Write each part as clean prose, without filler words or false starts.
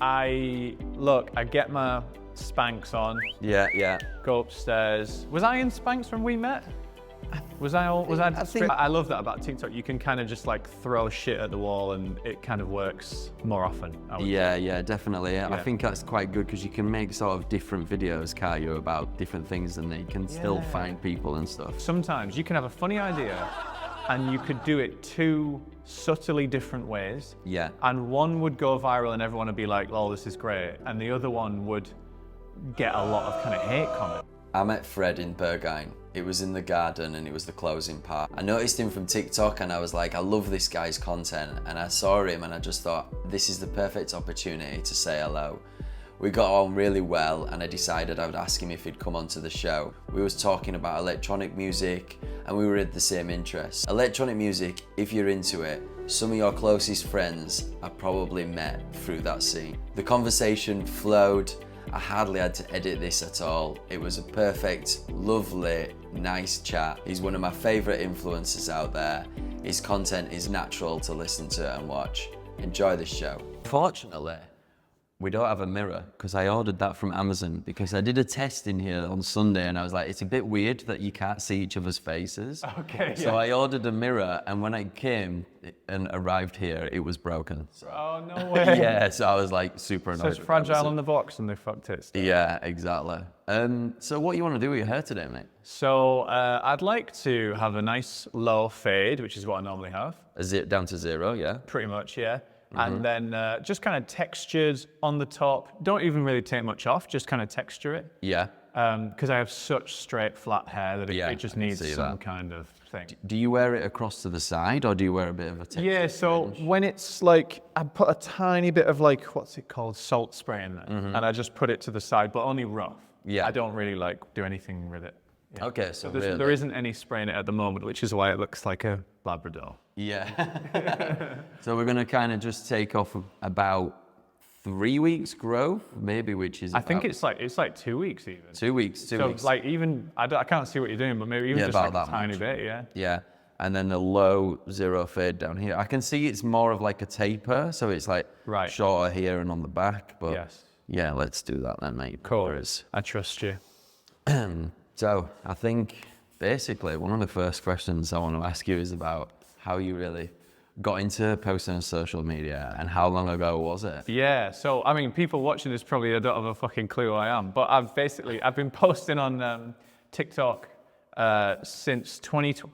I get my Spanx on, Yeah. go upstairs. Was I in Spanx when we met? I love that about TikTok. You can kind of just like throw shit at the wall and it kind of works more often. Yeah, definitely. I think that's quite good because you can make sort of different videos, can't you, about different things, and they can still find people and stuff. Sometimes you can have a funny idea and you could do it two subtly different ways. Yeah. And one would go viral and everyone would be like, oh, this is great. And the other one would get a lot of kind of hate comments. I met Fred in Berghain. It was in the garden and it was the closing part. I noticed him from TikTok and I was like, I love this guy's content. And I saw him and I just thought, this is the perfect opportunity to say hello. We got on really well and I decided I would ask him if he'd come onto the show. We was talking about electronic music and we were at the same interests. Electronic music, if you're into it, some of your closest friends I probably met through that scene. The conversation flowed. I hardly had to edit this at all. It was a perfect, lovely, nice chat. He's one of my favourite influencers out there. His content is natural to listen to and watch. Enjoy the show. Fortunately, we don't have a mirror because I ordered that from Amazon because I did a test in here on Sunday and I was like, it's a bit weird that you can't see each other's faces. Okay. So I ordered a mirror and when it came and arrived here, it was broken. So, oh, no way. yeah, so I was like super annoyed. So it's fragile on the box and they fucked it. Still. Yeah, exactly. So what you want to do with your hair today, mate? So I'd like to have a nice low fade, which is what I normally have. Down to 0, yeah? Pretty much, yeah. And then just kind of textured on the top. Don't even really take much off, just kind of texture it. Yeah. Because I have such straight, flat hair that it just needs some that. kind of thing. Do you wear it across to the side or do you wear a bit of a texture? Yeah, so when it's like, I put a tiny bit of like, what's it called, salt spray in there. And I just put it to the side, but only rough. Yeah. I don't really like do anything with it. Yeah. Okay, so there isn't any spray in it at the moment, which is why it looks like a Labrador. Yeah. So we're going to kind of just take off about 3 weeks growth, maybe, which is I think it's like 2 weeks even. 2 weeks, so weeks. Like even, I can't see what you're doing, but maybe even just about like that a tiny much. bit, yeah. Yeah. And then the low 0 fade down here. I can see it's more of like a taper, so it's like shorter here and on the back, but yeah, let's do that then, mate. Of course. I trust you. So I think basically one of the first questions I want to ask you is about how you really got into posting on social media and how long ago was it? Yeah, so I mean, people watching this probably don't have a fucking clue who I am, but I've been posting on TikTok since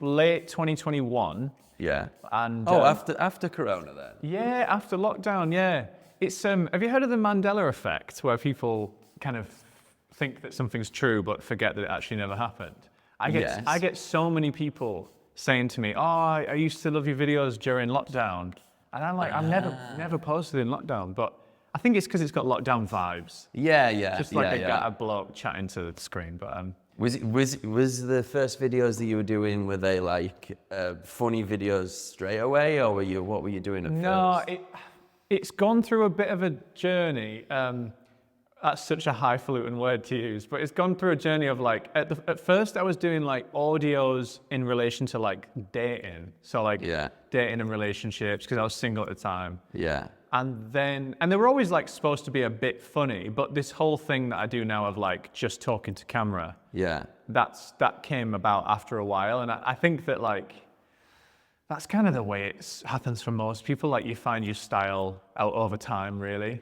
late 2021. Yeah. And after Corona then? Yeah, after lockdown, yeah. It's have you heard of the Mandela effect, where people kind of think that something's true but forget that it actually never happened? I get so many people saying to me, oh, I used to love your videos during lockdown. And I'm like, I've never posted in lockdown, but I think it's because it's got lockdown vibes. Yeah. Just like a bloke chatting to the screen, but Was the first videos that you were doing, were they like funny videos straight away, or what were you doing at first? No, it's gone through a bit of a journey. That's such a highfalutin word to use, but it's gone through a journey of like, at first I was doing like audios in relation to like dating. So like dating and relationships, because I was single at the time. Yeah. And they were always like supposed to be a bit funny, but this whole thing that I do now of like just talking to camera, that came about after a while. And I think that like, that's kind of the way it happens for most people. Like you find your style out over time, really.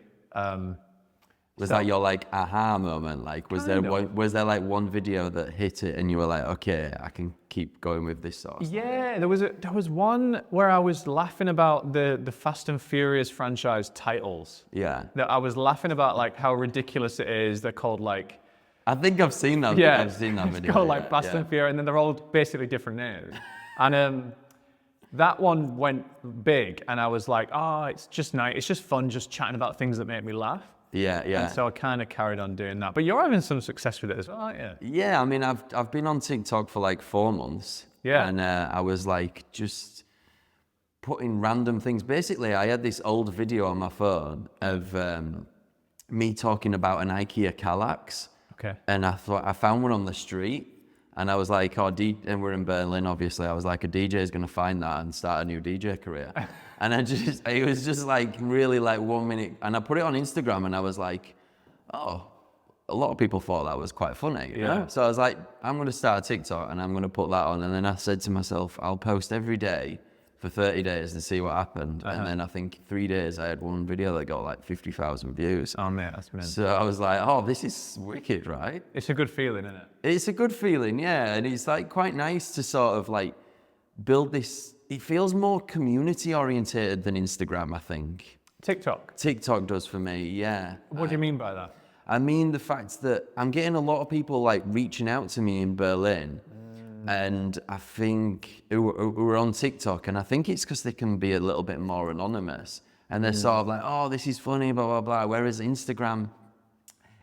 Was that your like aha moment? Like, was there like one video that hit it and you were like, okay, I can keep going with this sort of stuff? Yeah, there was one where I was laughing about the Fast and Furious franchise titles. Yeah. That I was laughing about like how ridiculous it is. They're called like, I think I've seen that. Yeah, I've seen that video. It's called like Fast and Furious, and then they're all basically different names. And that one went big, and I was like, oh, it's just nice. It's just fun, just chatting about things that make me laugh. Yeah. And so I kind of carried on doing that. But you're having some success with it as well, aren't you? Yeah, I mean, I've been on TikTok for like 4 months. Yeah. And I was like just putting random things. Basically, I had this old video on my phone of me talking about an IKEA Kallax. Okay. And I thought I found one on the street. And I was like, and we're in Berlin, obviously. I was like, a DJ is going to find that and start a new DJ career. And it was just like really like 1 minute. And I put it on Instagram and I was like, oh, a lot of people thought that was quite funny, you know? So I was like, I'm going to start a TikTok and I'm going to put that on. And then I said to myself, I'll post every day for 30 days and see what happened. And then I think 3 days I had one video that got like 50,000 views. Oh, mate, that's mint. So I was like, oh, this is wicked, right? It's a good feeling, isn't it? It's a good feeling, yeah. And it's like quite nice to sort of like build this. It feels more community oriented than Instagram, I think. TikTok does for me, yeah. What do you mean by that? I mean the fact that I'm getting a lot of people like reaching out to me in Berlin. And I think who are on TikTok, and I think it's because they can be a little bit more anonymous, and they're sort of like, oh, this is funny, blah, blah, blah. Whereas Instagram,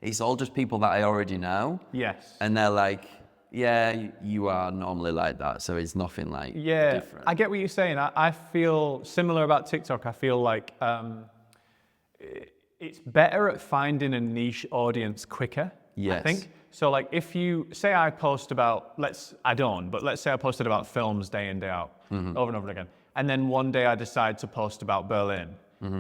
it's all just people that I already know. Yes. And they're like, yeah, you are normally like that, so it's nothing like different. I get what you're saying. I feel similar about TikTok. I feel like it's better at finding a niche audience quicker, yes. I think. So like if you say I post about, let's say I posted about films day in, day out, over and over again. And then one day I decide to post about Berlin.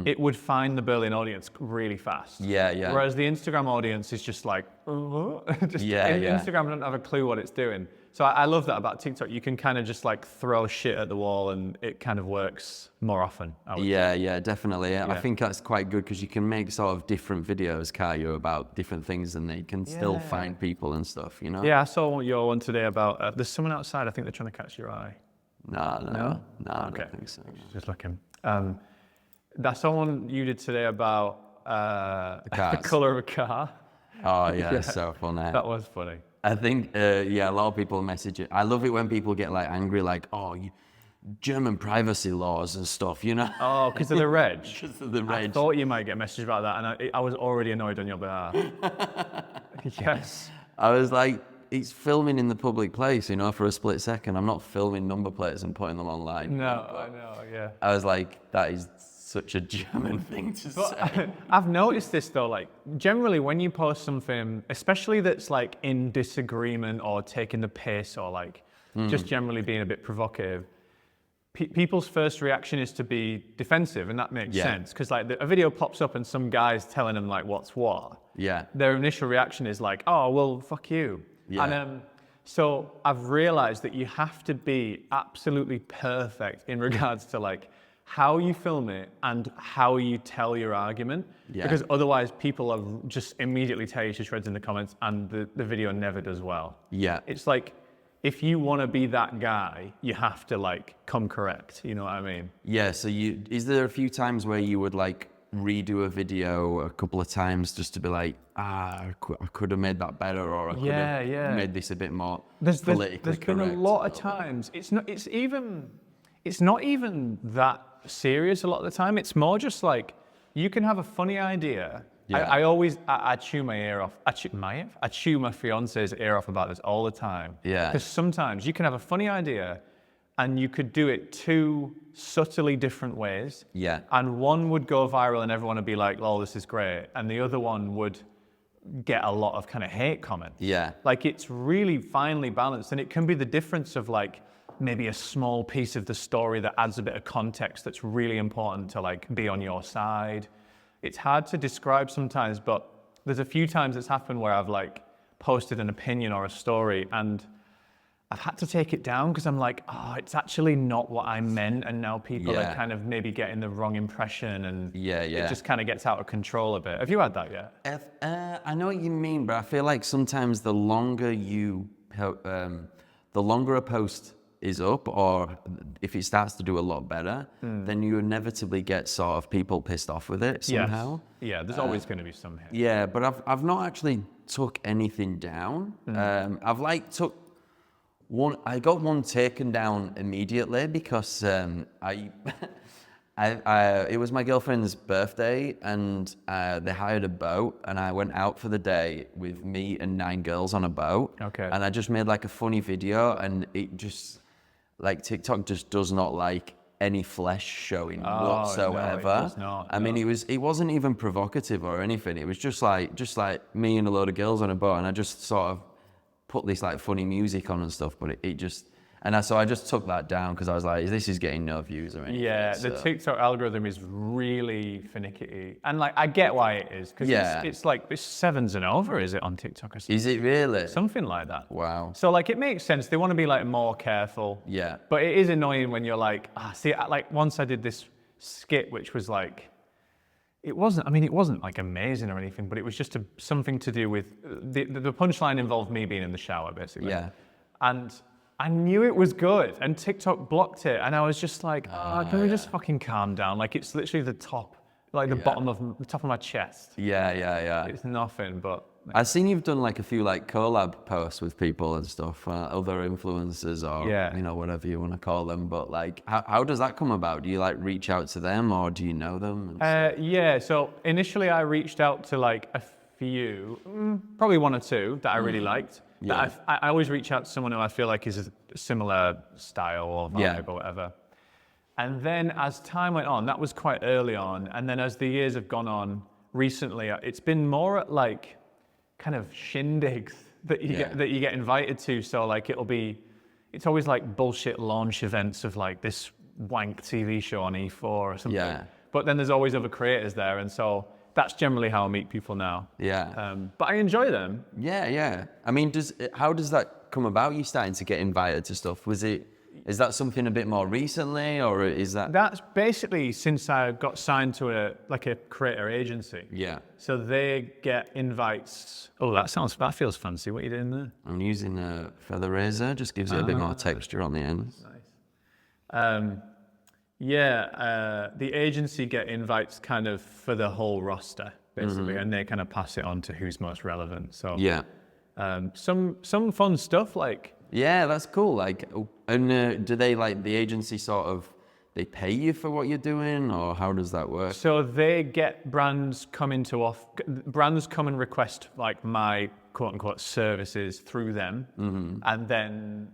It would find the Berlin audience really fast. Yeah. Whereas the Instagram audience is just like, Instagram doesn't have a clue what it's doing. So I love that about TikTok. You can kind of just like throw shit at the wall and it kind of works more often. Yeah, definitely. Yeah. I think that's quite good because you can make sort of different videos, can't you, about different things, and they can still find people and stuff, you know? Yeah, I saw your one today about, there's someone outside, I think they're trying to catch your eye. No, Okay. I don't think so. Just looking. That's one you did today about the colour of a car. Oh, yeah, it's so funny. That was funny. I think, a lot of people message it. I love it when people get like angry, like, German privacy laws and stuff, you know? Oh, because of the reg? Because of the reg. I thought you might get a message about that, and I was already annoyed on your behalf. Yes. I was like, it's filming in the public place, you know, for a split second. I'm not filming number plates and putting them online. No, I know, yeah. I was like, that is such a German thing to say. I've noticed this though, like generally when you post something, especially that's like in disagreement or taking the piss or like just generally being a bit provocative, people's first reaction is to be defensive, and that makes sense because like a video pops up and some guy's telling them like what's what. Yeah. Their initial reaction is like, oh, well, fuck you. Yeah. And so I've realized that you have to be absolutely perfect in regards to like how you film it and how you tell your argument. Yeah. Because otherwise people are just immediately tear you to shreds in the comments and the video never does well. Yeah. It's like, if you want to be that guy, you have to like come correct. You know what I mean? Yeah. So is there a few times where you would like redo a video a couple of times just to be like, I could have made that better, or I could have made this a bit more politically correct? There's been a lot of times. It's not even that serious a lot of the time. It's more just like you can have a funny idea. Yeah. I chew my ear off. I chew my fiance's ear off about this all the time. Yeah. Because sometimes you can have a funny idea and you could do it two subtly different ways. Yeah. And one would go viral and everyone would be like, oh, this is great. And the other one would get a lot of kind of hate comments. Yeah. Like it's really finely balanced, and it can be the difference of like maybe a small piece of the story that adds a bit of context that's really important to like be on your side. It's hard to describe sometimes, but there's a few times it's happened where I've like posted an opinion or a story and I've had to take it down because I'm like, oh, it's actually not what I meant, and now people are kind of maybe getting the wrong impression, and it just kind of gets out of control a bit. Have you had that yet? I know what you mean, but I feel like sometimes the longer a post is up, or if it starts to do a lot better, then you inevitably get sort of people pissed off with it somehow. Yes. Yeah, there's always going to be some hate. Yeah, but I've not actually took anything down. I've like I got one taken down immediately because it was my girlfriend's birthday, and they hired a boat, and I went out for the day with me and 9 girls on a boat. Okay. And I just made like a funny video, and it just like TikTok just does not like any flesh showing whatsoever. No, it does not. I mean, it wasn't even provocative or anything. It was just like me and a load of girls on a boat, and I just sort of put this like funny music on and stuff, but it just, so I just took that down because I was like, this is getting no views or anything. Yeah, the TikTok algorithm is really finicky. And like, I get why it is, because it's like, it's 7s and over, is it, on TikTok or something? Is it really? Something like that. Wow. So like, it makes sense. They want to be like more careful. Yeah. But it is annoying when you're like, like once I did this skit, which was like, it wasn't like amazing or anything, but it was just something to do with, the punchline involved me being in the shower, basically. Yeah. And I knew it was good, and TikTok blocked it, and I was just like, can we just fucking calm down? Like, it's literally the top, like the top of my chest. Yeah. It's nothing, but... I've seen you've done like a few like collab posts with people and stuff, other influencers or, you know, whatever you want to call them. But like, how does that come about? Do you like reach out to them, or do you know them? Yeah, so initially I reached out to like a few, probably 1 or 2 that I really liked. Yeah. I always reach out to someone who I feel like is a similar style or vibe or whatever. And then as time went on, that was quite early on. And then as the years have gone on, recently, it's been more at like kind of shindigs that you get invited to. So like it's always like bullshit launch events of like this wank TV show on E4 or something. Yeah. But then there's always other creators there, and so that's generally how I meet people now. Yeah. But I enjoy them. Yeah. I mean, how does that come about? You starting to get invited to stuff? Is that something a bit more recently, or is that? That's basically since I got signed to a creator agency. Yeah. So they get invites. Oh, that feels fancy. What are you doing there? I'm using a feather razor. Just gives it a bit more texture on the end. Nice. The agency get invites kind of for the whole roster, basically, and they kind of pass it on to who's most relevant. So some fun stuff like. Yeah, that's cool. Like, and do they like the agency sort of? They pay you for what you're doing, or how does that work? So they get brands come and request like my quote unquote services through them, and then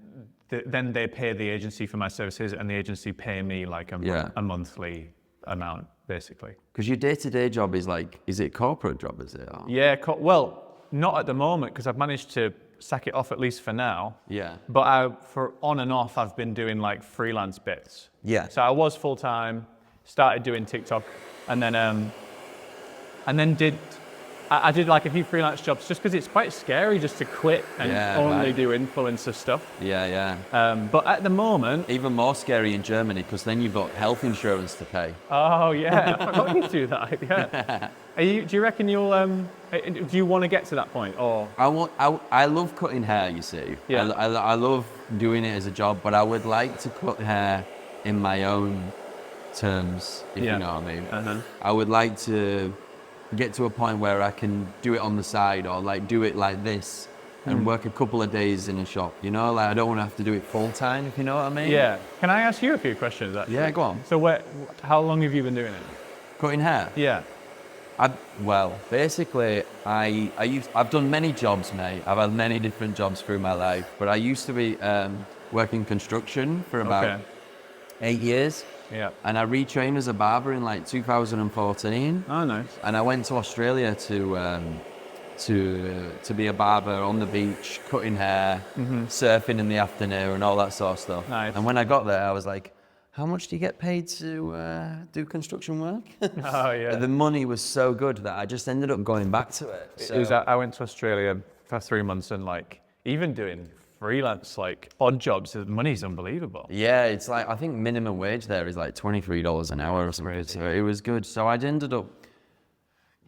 they pay the agency for my services, and the agency pay me like a monthly amount, basically. Because your day-to-day job is it a corporate job, is it? Or? Yeah, well, not at the moment, because I've managed to sack it off at least for now. Yeah. But for on and off, I've been doing like freelance bits. Yeah. So I was full-time, started doing TikTok, and then I did like a few freelance jobs just because it's quite scary just to quit and only do influencer stuff. Yeah. But at the moment... Even more scary in Germany, because then you've got health insurance to pay. Oh, yeah. I forgot you do that. Yeah. Do you reckon you'll... do you want to get to that point? Or I love cutting hair, you see. Yeah. I love doing it as a job, but I would like to cut hair in my own terms, if you know what I mean. Uh-huh. I would like to get to a point where I can do it on the side, or like do it like this and work a couple of days in a shop, you know, like I don't want to have to do it full time, if you know what I mean. Yeah. Can I ask you a few questions actually? Yeah, go on. So how long have you been doing it? Cutting hair? Yeah. Basically, I've done many jobs, mate. I've had many different jobs through my life, but I used to be working construction for about 8 years. Yeah. And I retrained as a barber in like 2014. Oh, nice. And I went to Australia to be a barber on the beach, cutting hair, surfing in the afternoon, and all that sort of stuff. Nice. And when I got there, I was like, how much do you get paid to do construction work? Oh, yeah. The money was so good that I just ended up going back to it. So. I went to Australia for 3 months, and like even doing freelance like odd jobs, the money's unbelievable. Yeah, it's like I think minimum wage there is like $23 an hour or something. So it was good. So I ended up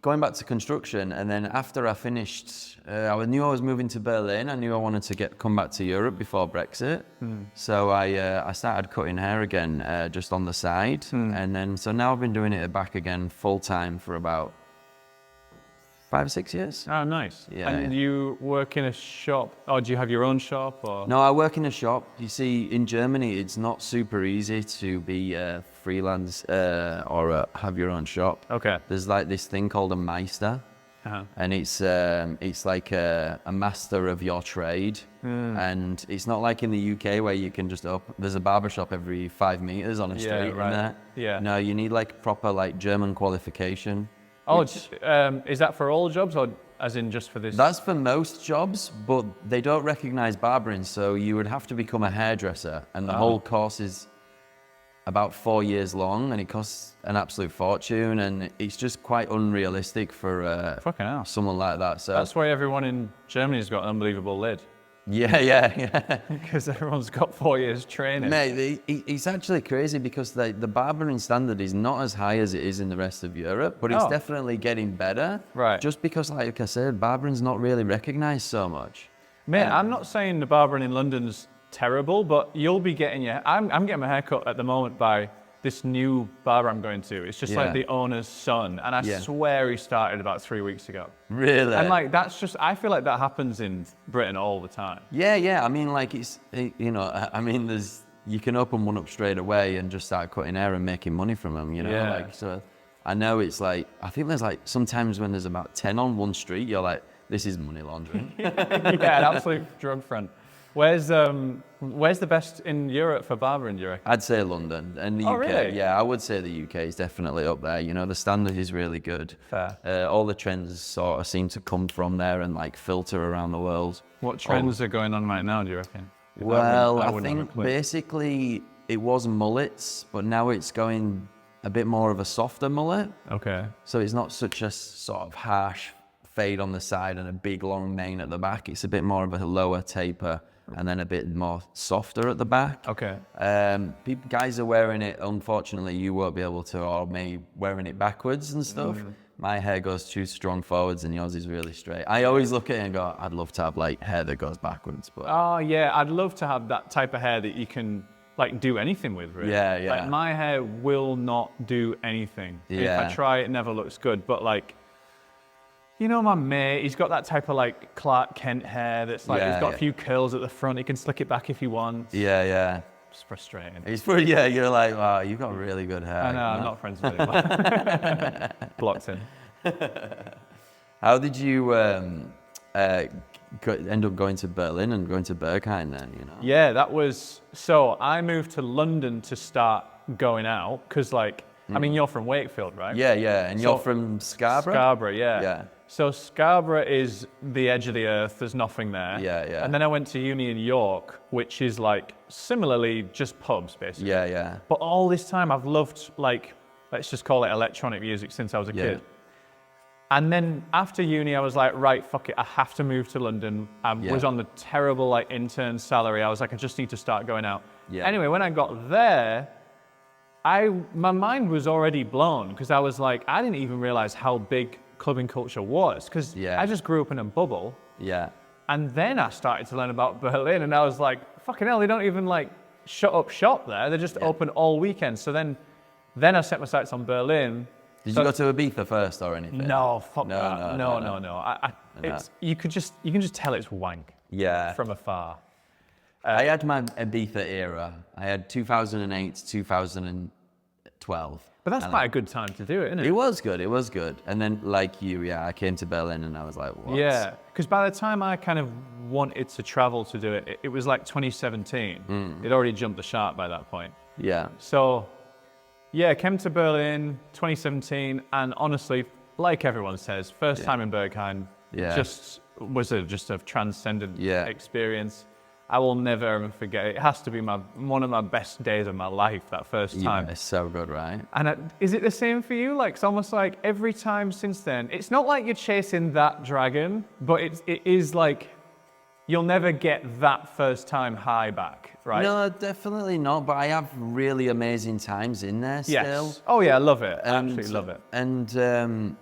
going back to construction, and then after I finished, I knew I was moving to Berlin. I knew I wanted to come back to Europe before Brexit. So I started cutting hair again, just on the side, and then so now I've been doing it back again full time for about 5 or 6 years. Oh, nice. Yeah. And you work in a shop, or do you have your own shop? Or? No, I work in a shop. You see, in Germany, it's not super easy to be freelance or have your own shop. Okay. There's like this thing called a Meister, and it's like a master of your trade. And it's not like in the UK where you can just there's a barber shop every 5 meters on a street. Right. Yeah. No, you need like proper like German qualification. Oh, is that for all jobs or as in just for this? That's for most jobs, but they don't recognize barbering, so you would have to become a hairdresser, and the whole course is about 4 years long, and it costs an absolute fortune, and it's just quite unrealistic for Fucking hell. someone like that. So That's why everyone in Germany's got an unbelievable lid. yeah. Because everyone's got 4 years training. Mate, it's actually crazy because the barbering standard is not as high as it is in the rest of Europe, but it's definitely getting better. Right. Just because, like I said, barbering's not really recognized so much. Mate, I'm not saying the barbering in London's terrible, but you'll be getting I'm getting my hair cut at the moment by this new barber I'm going to. It's just like the owner's son, and I swear he started about 3 weeks ago. Really? And like that's just, I feel like that happens in Britain all the time. Yeah. I mean, like you can open one up straight away and just start cutting hair and making money from them. Like so. I know it's like, I think there's like sometimes when there's about 10 on one street, you're like, this is money laundering. An absolute drug front. Where's the best in Europe for barbering, do you reckon? I'd say London and the UK. Really? Yeah, I would say the UK is definitely up there. The standard is really good. Fair. All the trends sort of seem to come from there and like filter around the world. What trends are going on right now, do you reckon? Well, I think basically it was mullets, but now it's going a bit more of a softer mullet. Okay. So it's not such a sort of harsh fade on the side and a big long mane at the back. It's a bit more of a lower taper and then a bit more softer at the back. Okay. Guys are wearing it, unfortunately you won't be able to, or me wearing it backwards and stuff. My hair goes too strong forwards and yours is really straight. I always look at it and go, I'd love to have like hair that goes backwards. But oh yeah, I'd love to have that type of hair that you can like do anything with, really. Yeah. Like my hair will not do anything. Yeah. If I try, it never looks good. But like, my mate, he's got that type of like Clark Kent hair that's like, he's got a few curls at the front. He can slick it back if he wants. Yeah. It's frustrating. You're like, wow, you've got really good hair. I know, I'm not friends with him. Blocked him. How did you end up going to Berlin and going to Berghain then, Yeah, so I moved to London to start going out, because like, I mean, you're from Wakefield, right? Yeah, and you're from Scarborough? Scarborough, yeah. Yeah. So Scarborough is the edge of the earth, there's nothing there. Yeah. And then I went to uni in York, which is like, similarly, just pubs, basically. Yeah. But all this time I've loved, like, let's just call it electronic music since I was a kid. And then after uni, I was like, right, fuck it, I have to move to London. I was on the terrible like intern salary. I was like, I just need to start going out. Yeah. Anyway, when I got there, my mind was already blown, because I was like, I didn't even realize how big clubbing culture was, because I just grew up in a bubble. Yeah. And then I started to learn about Berlin, and I was like, fucking hell, they don't even like shut up shop there. They're just open all weekend. So then I set my sights on Berlin. Did you go to Ibiza first or anything? No, fuck that. No. You can just tell it's wank. Yeah. From afar. I had my Ibiza era. I had 2008 to 2012. But that's quite a good time to do it, isn't it? It was good. And then like you, I came to Berlin and I was like, what? Yeah, because by the time I kind of wanted to travel to do it, it was like 2017. It already jumped the shark by that point. Yeah. So, yeah, came to Berlin 2017, and honestly, like everyone says, first time in Berghain, just was just a transcendent experience. I will never ever forget it. It has to be one of my best days of my life, that first time. Yeah, it's so good, right? And is it the same for you? Like, it's almost like every time since then, it's not like you're chasing that dragon, but it is like, you'll never get that first time high back, right? No, definitely not, but I have really amazing times in there still. Yes. Oh yeah, I love it. Absolutely love it. And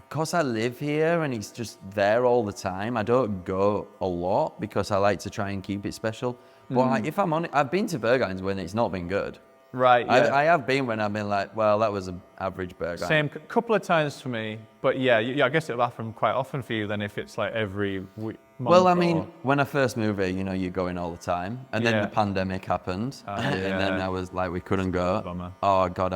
because I live here and it's just there all the time, I don't go a lot because I like to try and keep it special. But if I'm honest, I've been to Berghain's when it's not been good. Right, yeah. I have been when I've been like, well, that was an average Berghain. Same, couple of times for me, but yeah, I guess it'll happen quite often for you then if it's like every week. Well, I mean, when I first moved here, you're going all the time, and then the pandemic happened, and then I was like, we couldn't go. Bummer. Oh God,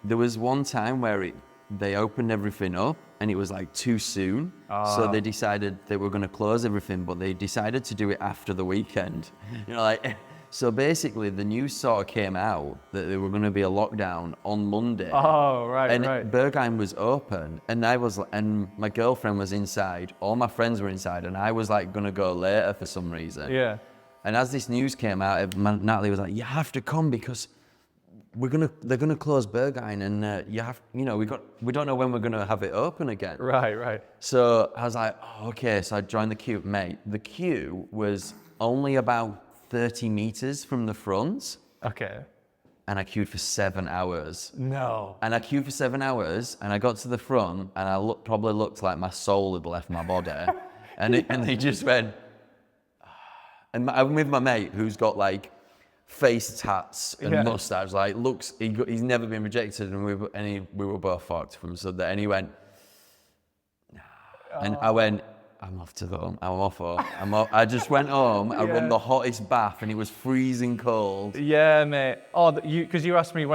there was one time where they opened everything up, and it was like too soon, so they decided they were going to close everything, but they decided to do it after the weekend. So basically, the news sort of came out that there were going to be a lockdown on Monday. Oh, right, and right. Berghain was open, and and my girlfriend was inside. All my friends were inside, and I was like going to go later for some reason. Yeah. And as this news came out, Natalie was like, "You have to come because they're gonna close Berghain, and we don't know when we're gonna have it open again." Right. So I was like, "Oh, okay." So I joined the queue, mate. The queue was only about 30 meters from the front, Okay. and I queued for 7 hours. No. And I queued for 7 hours, and I got to the front, and I probably looked like my soul had left my body, and they just went. And I'm with my mate who's got like face tats and mustache, like he's never been rejected, and we were both fucked from Sunday. And he went, and I went, I'm off to home. I'm off home. I just went home. I run the hottest bath, and it was freezing cold. Yeah, mate. Oh, because you asked me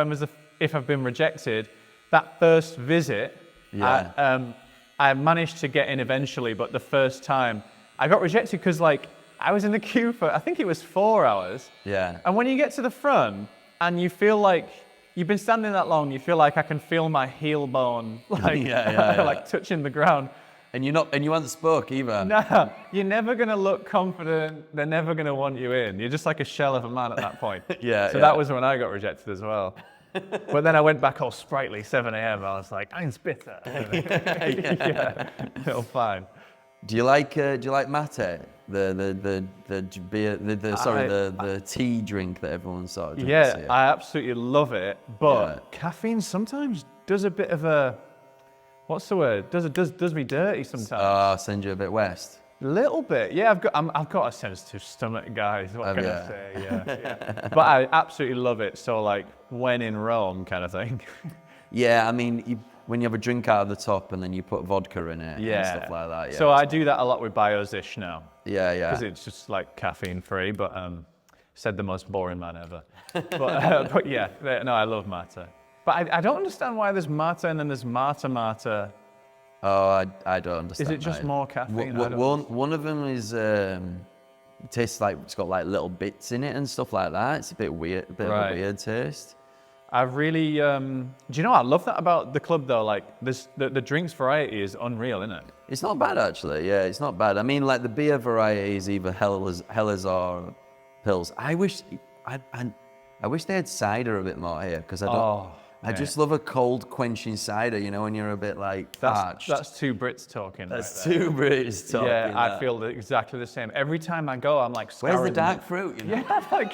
if I've been rejected. That first visit, I managed to get in eventually, but the first time I got rejected because like. I was in the queue for, I think it was 4 hours. Yeah. And when you get to the front and you feel like you've been standing that long, you feel like I can feel my heel bone, like, like touching the ground. And you haven't spoke either. No, you're never gonna look confident. They're never gonna want you in. You're just like a shell of a man at that point. So that was when I got rejected as well. But then I went back all sprightly, 7 a.m. I was like, I'm bitter. All fine. Do you like mate? The beer, the tea drink that everyone sort of drinks. Yeah, I absolutely love it. But caffeine sometimes does a bit of a, what's the word? Does me dirty sometimes. Send you a bit west. A little bit, yeah. I've got a sensitive stomach, guys. What can I say? Yeah. But I absolutely love it. So like when in Rome, kind of thing. Yeah, I mean, when you have a drink out of the top and then you put vodka in it and stuff like that. Yeah. So I do that a lot with Biozish now. Yeah. Because it's just like caffeine free, but said the most boring man ever. But yeah, no, I love mate. But I don't understand why there's mate and then there's mate. Oh, I don't understand. Is it just more caffeine? One of them is tastes like it's got like little bits in it and stuff like that. It's a bit weird, of a weird taste. I really, do you know, I love that about the club though, like the drinks variety is unreal, isn't it? It's not bad actually, yeah, it's not bad. I mean, like the beer variety is either Helles or Pils. I wish they had cider a bit more here, because I just love a cold quenching cider, you know, when you're a bit like parched. That's two Brits talking. That's two Brits talking. Yeah, I feel exactly the same. Every time I go, I'm like, where's the dark fruit? You know? Yeah, like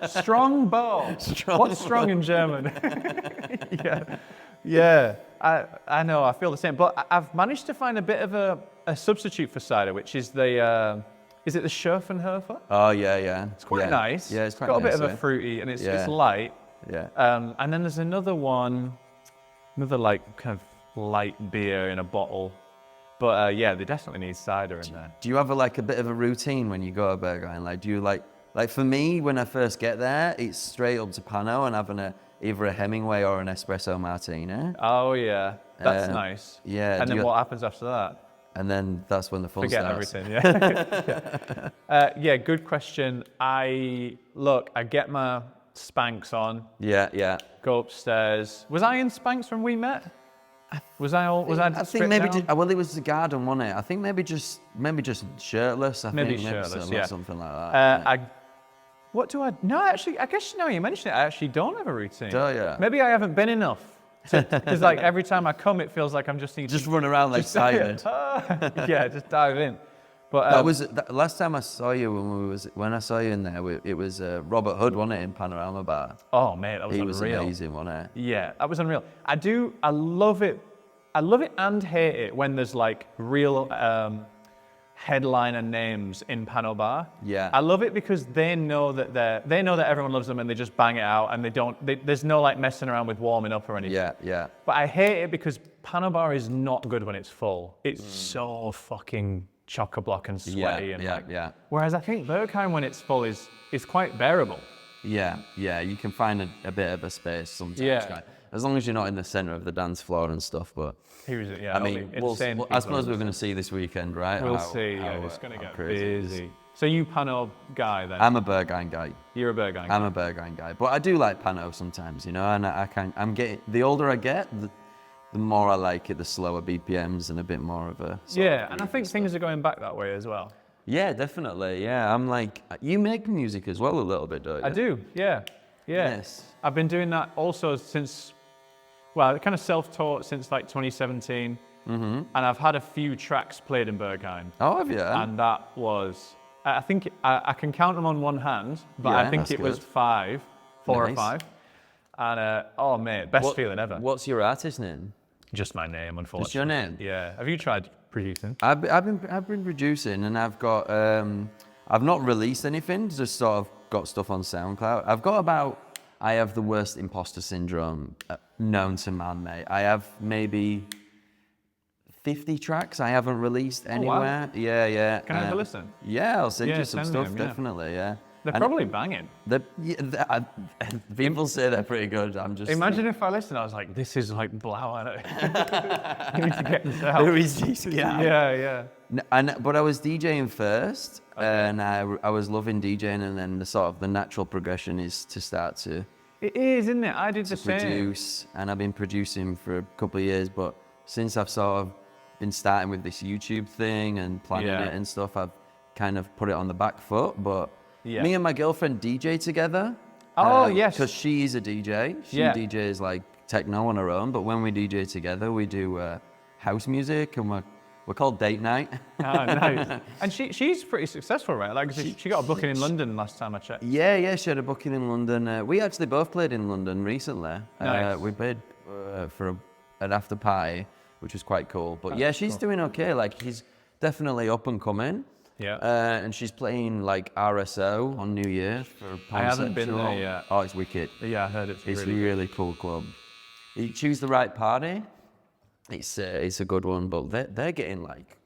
strong bow. What's strong in German? Yeah. I know. I feel the same. But I've managed to find a bit of a substitute for cider, which is is it the Schürfenhofer? Oh yeah. It's quite nice. Yeah, it's quite got nice. a bit of a fruity, and it's light. Yeah. And then there's another like kind of light beer in a bottle. But they definitely need cider in there. Do you have a bit of a routine when you go to Berghain? Like, do you like for me, when I first get there, it's straight up to Pano and having either a Hemingway or an espresso martini. Oh yeah, that's nice. Yeah. And then what happens after that? And then that's when the fun starts. Forget everything. Yeah. Good question. I get my Spanx on. Yeah. Go upstairs. Was I in Spanx when we met? Was I think maybe it was the garden, wasn't it? I think maybe just shirtless. Maybe shirtless, yeah. Something like that. No, actually, I guess now you mention it, I actually don't have a routine. Do you? Maybe I haven't been enough. Because like every time I come, it feels like I'm just needing to run around like silent. Yeah, just dive in. But that was last time I saw you when I saw you in there. It was Robert Hood, wasn't it, in Panorama Bar? Oh mate, that was unreal. He was amazing, wasn't it? Yeah, that was unreal. I love it. I love it and hate it when there's like real headliner names in Pano Bar. Yeah. I love it because they know that everyone loves them and they just bang it out and there's no like messing around with warming up or anything. Yeah. But I hate it because Pano Bar is not good when it's full. It's so fucking chock-a-block and sweaty Whereas I think Berghain when it's full is quite bearable. Yeah. You can find a bit of a space sometimes. Yeah. As long as you're not in the centre of the dance floor and stuff, but... I mean, I suppose we're going to see this weekend, right? We'll see, it's going to get busy. So you Pano guy then? I'm a Berghain guy. You're a Berghain guy. I'm a Berghain guy, but I do like Pano sometimes, and I'm getting, the older I get, the more I like it, the slower BPMs and a bit more of a... And I think things are going back that way as well. Yeah, definitely, yeah. I'm like, you make music as well a little bit, don't you? I do, yeah. Yes. I've been doing that also since, well, kind of self-taught since like 2017. And I've had a few tracks played in Berghain. Oh, have you? And that was, I think I can count them on one hand, but I think it was 4 or 5. And oh mate, best feeling ever. What's your artist name? Just my name, unfortunately. Just your name? Yeah. Have you tried producing? I've been producing, and I've got I've not released anything. Just sort of got stuff on SoundCloud. I have the worst imposter syndrome known to man, mate. I have maybe 50 tracks I haven't released anywhere. Wow. Yeah. Can I have a listen? Yeah, I'll send you some stuff, them, definitely, yeah. They're probably banging. People say they're pretty good. Imagine if I listened, I was like, this is like blowout. You need to get this out. Who is this guy? Yeah. But I was DJing first, and I was loving DJing, and then the natural progression is to start to... It is, isn't it? I did the same. Produce, and I've been producing for a couple of years, but since I've sort of been starting with this YouTube thing and planning it and stuff, I've kind of put it on the back foot, but... Yeah. Me and my girlfriend DJ together. Oh, yes. Because she's a DJ. She DJs like techno on her own, but when we DJ together, we do house music, and we're called Date Night. Oh, nice. And she's pretty successful, right? Like she got a booking in London last time I checked. Yeah, she had a booking in London. We actually both played in London recently. Nice. We played for an after party, which was quite cool. But yeah, she's doing okay. Like, she's definitely up and coming. Yeah. And she's playing like RSO on New Year's for I haven't been there yet. Oh, it's wicked. Yeah, I heard it's a really cool club. You choose the right party, it's a good one, but they're getting like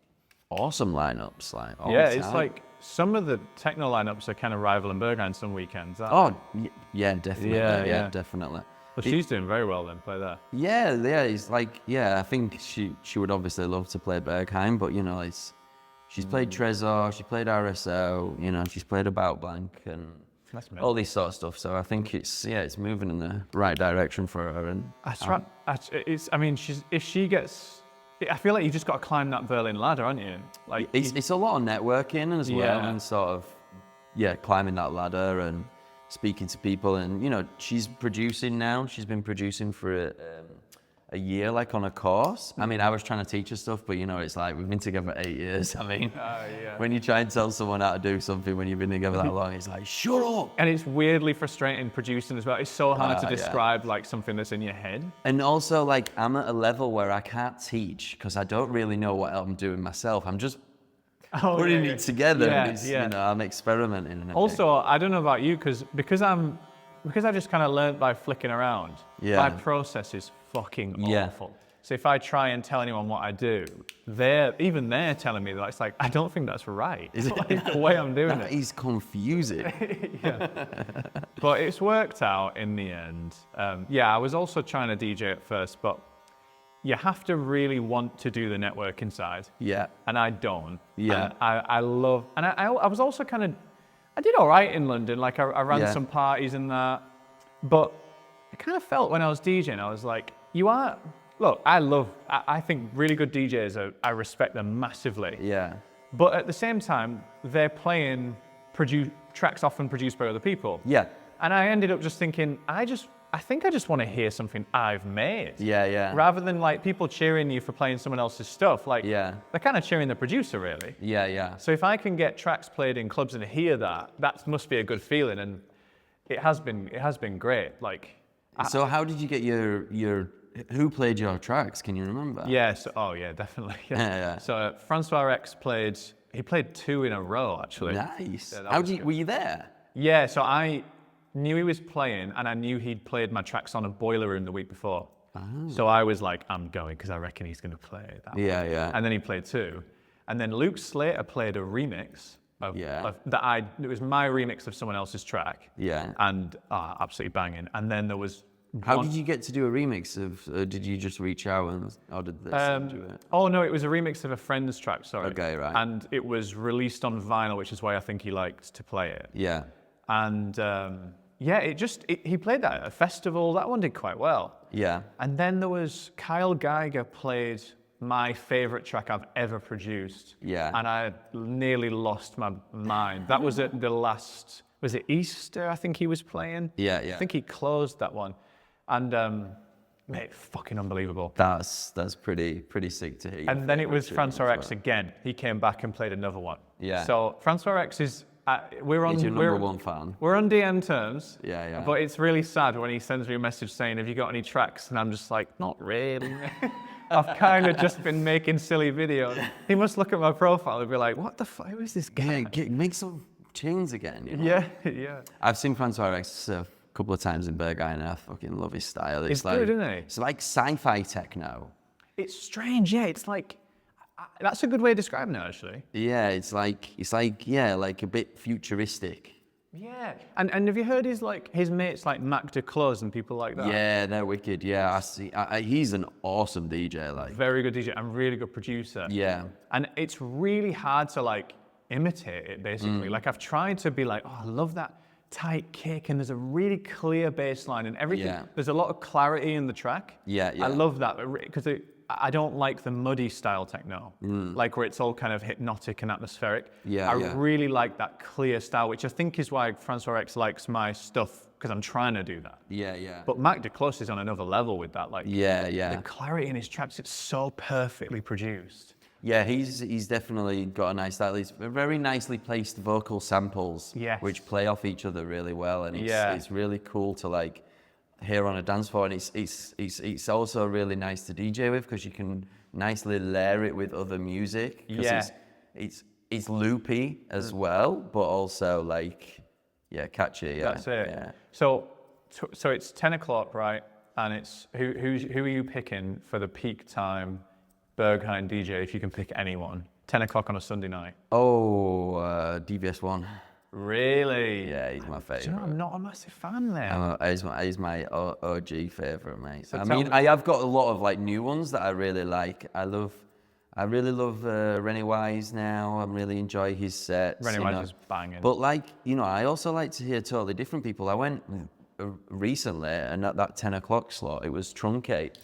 awesome lineups, like all the time. It's like some of the techno lineups are kind of rivaling Berghain some weekends. Yeah, definitely. Yeah, definitely. Well, she's doing very well then, play there. Yeah, it's like, I think she would obviously love to play Berghain, but she's played Trezor, she played RSO, she's played About Blank and all this sort of stuff. So I think it's moving in the right direction for her. And that's right. If she gets, I feel like you just got to climb that Berlin ladder, aren't you? Like it's a lot of networking as well, and sort of climbing that ladder and speaking to people. And she's producing now. She's been producing for a year, like on a course. I mean, I was trying to teach her stuff, but it's like we've been together 8 years. I mean, when you try and tell someone how to do something when you've been together that long, it's like, shut up. And it's weirdly frustrating producing as well. It's so hard to describe like something that's in your head. And also, like, I'm at a level where I can't teach because I don't really know what I'm doing myself. I'm just putting it together. I'm experimenting. And also, I don't know about you, because I just kind of learned by flicking around. My process is fucking awful. So if I try and tell anyone what I do, they're telling me that it's like, I don't think that's right. It's like the way I'm doing it. That is confusing. But it's worked out in the end. I was also trying to DJ at first, but you have to really want to do the networking side. Yeah. And I don't. Yeah. And I was also I did all right in London. Like I ran some parties and that, but I kind of felt when I was DJing, I was like, I think really good DJs, I respect them massively. Yeah. But at the same time, they're playing tracks often produced by other people. Yeah. And I ended up just thinking, I think I just want to hear something I've made. Yeah. Rather than like people cheering you for playing someone else's stuff, like they're kind of cheering the producer really. Yeah. So if I can get tracks played in clubs and hear that must be a good feeling, and it has been great. Like. So how did you get who played your tracks? Can you remember? Yeah. Definitely. Yeah. So Francois X played 2 in a row actually. Nice. Were you there? Yeah. So I knew he was playing, and I knew he'd played my tracks on a Boiler Room the week before. Oh. So I was like, I'm going because I reckon he's going to play that. Yeah. And then he played 2, and then Luke Slater played a remix it was my remix of someone else's track. Yeah. And absolutely banging. And then there was How did you get to do a remix of? Did you just reach out or did they send you it? Oh no, it was a remix of a friend's track. Sorry. Okay, right. And it was released on vinyl, which is why I think he liked to play it. Yeah. And he played that at a festival. That one did quite well. Yeah. And then there was Kyle Geiger played my favorite track I've ever produced. Yeah. And I nearly lost my mind. That was at the last, was it Easter? I think he was playing. Yeah. I think he closed that one. And mate, fucking unbelievable. That's pretty sick to hear. And then it was Francois X again. He came back and played another one. Yeah. So Francois X is we're on. He's your number one fan. We're on DM terms. Yeah. But it's really sad when he sends me a message saying, "Have you got any tracks?" And I'm just like, "Not really." I've kind of just been making silly videos. He must look at my profile and be like, "What the fuck? Who is this guy?" Yeah, make some tunes again. You know? Yeah. I've seen Francois X a couple of times in Berghain, and I fucking love his style. It's like, good, isn't it? It's like sci-fi techno. It's strange, yeah. It's like that's a good way of describing it, actually. Yeah, it's like like a bit futuristic. Yeah, and have you heard his mates like Mac DeClose and people like that? Yeah, they're wicked. Yeah, I see. He's an awesome DJ. Like very good DJ and really good producer. Yeah, and it's really hard to like imitate it. Basically, like I've tried to be like, oh, I love that tight kick, and there's a really clear bass line and everything. Yeah. There's a lot of clarity in the track. Yeah. I love that because I don't like the muddy style techno, like where it's all kind of hypnotic and atmospheric. Yeah, I really like that clear style, which I think is why Francois X likes my stuff, because I'm trying to do that. Yeah. But Mac DeClose is on another level with that. Like, yeah. The clarity in his tracks, it's so perfectly produced. Yeah, he's definitely got a nice style. He's very nicely placed vocal samples, Yes. which play off each other really well, and it's really cool to like hear on a dance floor. And it's also really nice to DJ with because you can nicely layer it with other music. Yeah, it's loopy as well, but also like catchy. Yeah, that's it. Yeah. So it's 10 o'clock, right? And it's who are you picking for the peak time Berghain DJ, if you can pick anyone? 10 o'clock on a Sunday night. Oh, DVS1. Really? Yeah, he's my favourite. Do you know, I'm not a massive fan there. He's my OG favourite, mate. So I have got a lot of like new ones that I really like. I really love Rennie Wise now. I really enjoy his sets. Rennie Wise is banging. But like, I also like to hear totally different people. I went recently, and at that 10 o'clock slot, it was Truncate.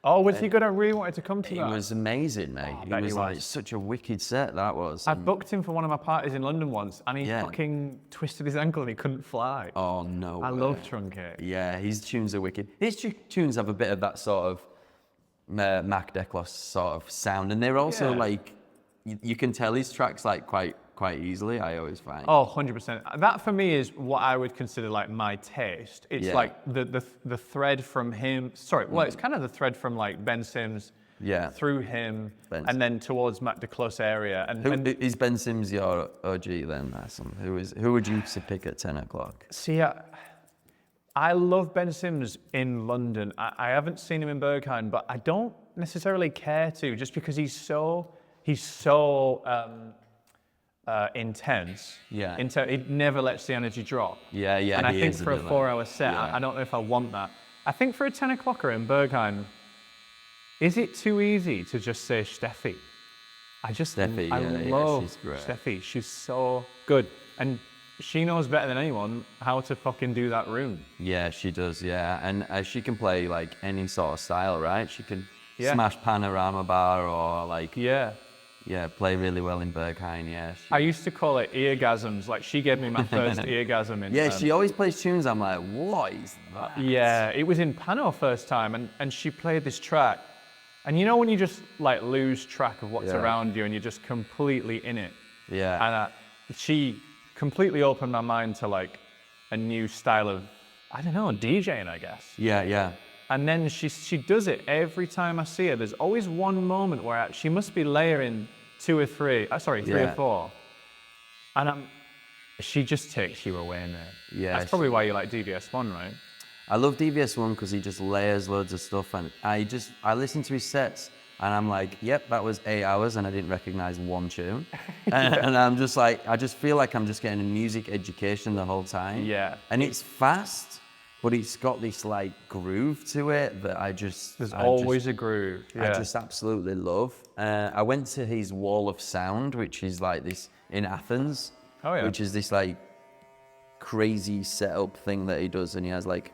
Oh, was he good? I really wanted to come to that. It was amazing, mate. It was like such a wicked set, that was. I booked him for one of my parties in London once, and he fucking twisted his ankle and he couldn't fly. Oh, no I love Truncate. Yeah, his tunes are wicked. His tunes have a bit of that sort of Mac DeClose sort of sound, and they're also like, you can tell his tracks like quite easily, I always find. Oh, 100%. That for me is what I would consider like my taste. It's like the thread from him. Sorry, well, it's kind of the thread from like Ben Sims through him and then towards Mac DeClose area. And is Ben Sims your OG then? Who would you pick at 10 o'clock? See, I love Ben Sims in London. I haven't seen him in Berghain, but I don't necessarily care to, just because he's so intense. Yeah. He never lets the energy drop. Yeah. And I think for a 4-hour set, I don't know if I want that. I think for a 10 o'clocker in Berghain, is it too easy to just say Steffi? I love Steffi. She's so good. And she knows better than anyone how to fucking do that room. Yeah, she does, yeah. And she can play like any sort of style, right? She can smash panorama bar or like... Yeah, play really well in Berghain, yeah. I used to call it eargasms. Like, she gave me my first eargasm in... Yeah, she always plays tunes. I'm like, what is that? Yeah, it was in Pano first time, and she played this track. And you know when you just, like, lose track of what's around you and you're just completely in it? Yeah. And she completely opened my mind to, like, a new style of, I don't know, DJing, I guess. Yeah. And then she does it every time I see her. There's always one moment where she must be layering 3 or 4. And she just takes you away in there. Yeah. That's probably why you like DVS1, right? I love DVS1 because he just layers loads of stuff, and I listen to his sets and I'm like, yep, that was 8 hours and I didn't recognize one tune. And I'm just like, I just feel like I'm just getting a music education the whole time. Yeah. And it's fast. but it's got this like groove to it that There's always a groove. Yeah. I just absolutely love. I went to his Wall of Sound, which is like this in Athens. Oh, yeah. Which is this like crazy setup thing that he does, and he has like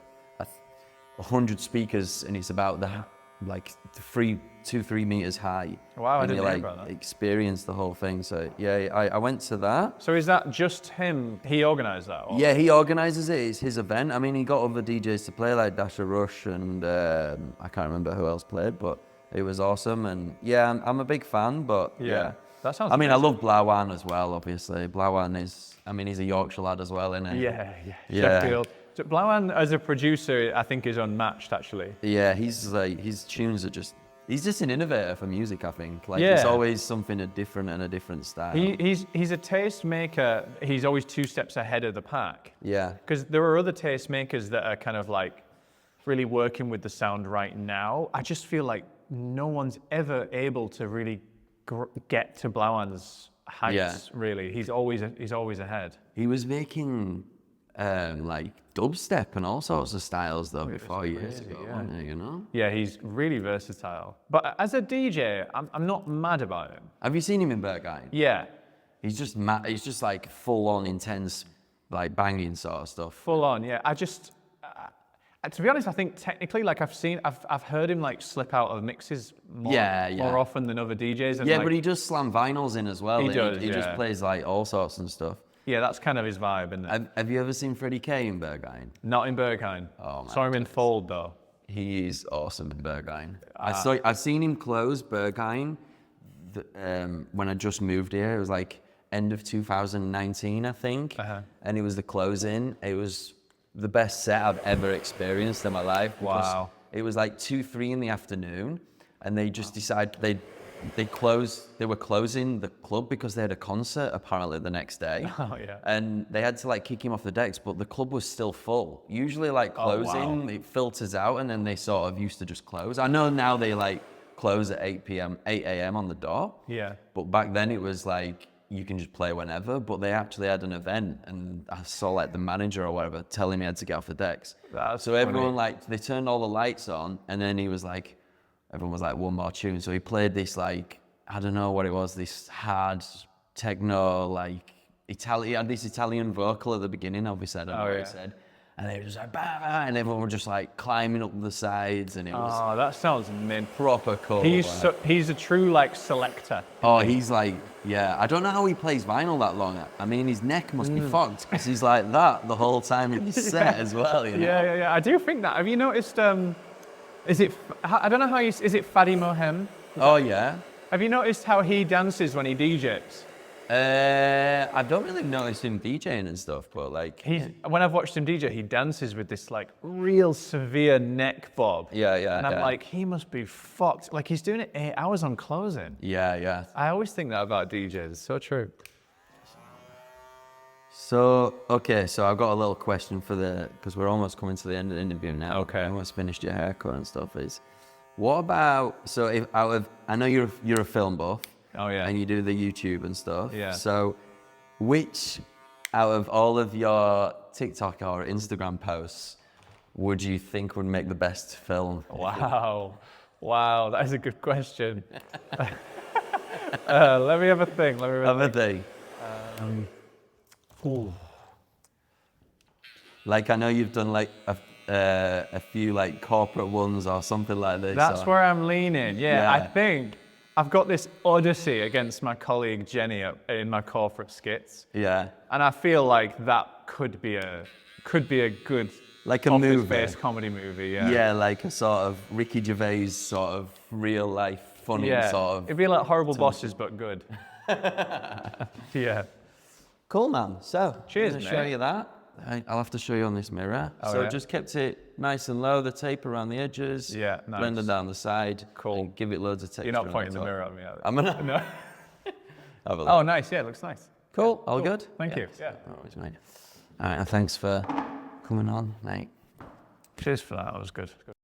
100 speakers, and it's about like 2-3 meters high. Wow, I and didn't you hear like about that. experience the whole thing. So yeah, I went to that. So is that just him? He organised that? Or? Yeah, he organises it. It's his event. I mean, he got other DJs to play like Dasha Rush and I can't remember who else played, but it was awesome. And yeah, I'm a big fan. But yeah. That sounds I mean, amazing. I love Berghain as well, obviously. Berghain is, I mean, he's a Yorkshire lad as well, isn't he? Yeah. Yeah. Sheffield. So Berghain as a producer, I think, is unmatched, actually. Yeah, he's like, his tunes are just, he's just an innovator for music, I think. Like, Yeah. it's always something different and a different style. He's a tastemaker. He's always 2 steps ahead of the pack. Yeah. Because there are other tastemakers that are kind of like really working with the sound right now. I just feel like no one's ever able to really get to Berghain's heights, really. He's always ahead. He was making like dubstep and all sorts of styles though before years ago, wasn't he, you know? Yeah, he's really versatile. But as a DJ, I'm not mad about him. Have you seen him in Berghain? Yeah, He's just mad, he's just like full on intense, like banging sort of stuff. full on. Yeah, I just, to be honest, I think technically, like I've heard him like slip out of mixes more often than other DJs. And Yeah, like, but he does slam vinyls in as well. He does, He just yeah. plays like all sorts and stuff. yeah, that's kind of his vibe, isn't it? Have you ever seen Freddie K in Berghain? Not in Berghain. Oh, man. Saw him in Fold though. He is awesome in Berghain. I've seen him close Berghain when I just moved here. It was like end of 2019, I think. And it was the closing. It was the best set I've ever experienced in my life. Wow. It was like 2-3 in the afternoon, and they just decided they were closing the club because they had a concert apparently the next day. Oh yeah. And they had to like kick him off the decks, but the club was still full. Usually like closing, it filters out and then they sort of used to just close. I know now they like close at 8 a.m. on the dot. Yeah. But back then it was like, you can just play whenever, but they actually had an event and I saw like the manager or whatever telling me I had to get off the decks. That's so everyone funny. like, they turned all the lights on and then he was like, everyone was like, one more tune. So he played this like, I don't know what it was, this hard techno, like Italian, he had this Italian vocal at the beginning, obviously, I don't know what he said. And they were just like, bah, bah, and everyone were just like climbing up the sides and it was Oh, that sounds mint. proper cool. He's a true like selector. Oh, he's like, yeah, I don't know how he plays vinyl that long. I mean, his neck must be fucked because he's like that the whole time in his set as well, you know? Yeah. I do think that. Have you noticed, is it, I don't know how is it Fadi Mohem? Oh, yeah. Have you noticed how he dances when he DJs? I don't really notice him DJing and stuff, but like... When I've watched him DJ, he dances with this like real severe neck bob. Yeah. And I'm like, he must be fucked. Like he's doing it 8 hours on closing. Yeah. I always think that about DJs. It's so true. So, okay, so I've got a little question because we're almost coming to the end of the interview now. Okay. I almost finished your haircut and stuff. What about, so if I know you're a film buff. Oh yeah. And you do the YouTube and stuff. Yeah. So, which out of all of your TikTok or Instagram posts would you think would make the best film? Wow, that is a good question. Let me have a think. Like I know you've done like a few like corporate ones or something like this. That's where I'm leaning. Yeah, I think I've got this odyssey against my colleague Jenny in my corporate skits. Yeah. And I feel like that could be a good like a movie, office-based comedy movie. Yeah. Yeah, like a sort of Ricky Gervais sort of real life funny sort of. It'd be like Horrible Bosses but good. Yeah. Cool, man. So cheers, I'm gonna mate. show you that. I'll have to show you on this mirror. Just kept it nice and low, the tape around the edges. Yeah, nice. Blended down the side. Cool. And give it loads of texture. You're not pointing the mirror at me, are you? I'm gonna. No. Have a look. Oh, nice. Yeah, it looks nice. Cool. All good? Thank you. Yeah. Always, mate. All right, and thanks for coming on, mate. Cheers for that. That was good.